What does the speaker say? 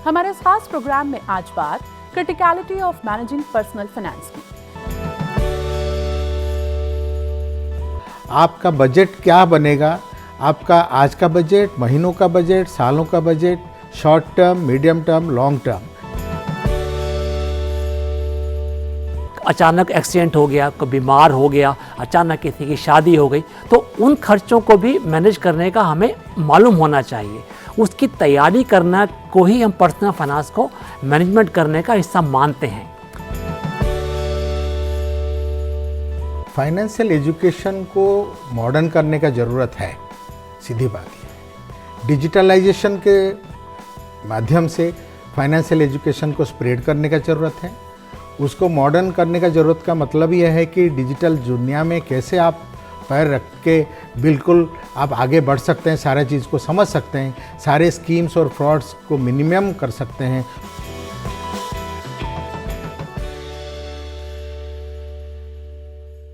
हमारे इस खास प्रोग्राम में आज बात criticality of managing personal finance की। आपका बजट क्या बनेगा, आपका आज का बजट, महीनों का बजट, सालों का budget, short term, medium term, long term. अचानक एक्सीडेंट हो गया, कोई बीमार हो गया, अचानक किसी की शादी हो गई, तो उन खर्चों को भी मैनेज करने का हमें मालूम होना चाहिए। उसकी तैयारी करना को ही हम पर्सनल फाइनेंस को मैनेजमेंट करने का हिस्सा मानते हैं। फाइनेंशियल एजुकेशन को मॉडर्न करने का ज़रूरत है, सीधी बात है। डिजिटलाइजेशन के माध्यम से फाइनेंशियल एजुकेशन को स्प्रेड करने का ज़रूरत है। उसको मॉडर्न करने का ज़रूरत का मतलब यह है कि डिजिटल दुनिया में कैसे आप पैर रख के बिल्कुल आप आगे बढ़ सकते हैं, सारे चीज़ को समझ सकते हैं, सारे स्कीम्स और फ्रॉड्स को मिनिमम कर सकते हैं।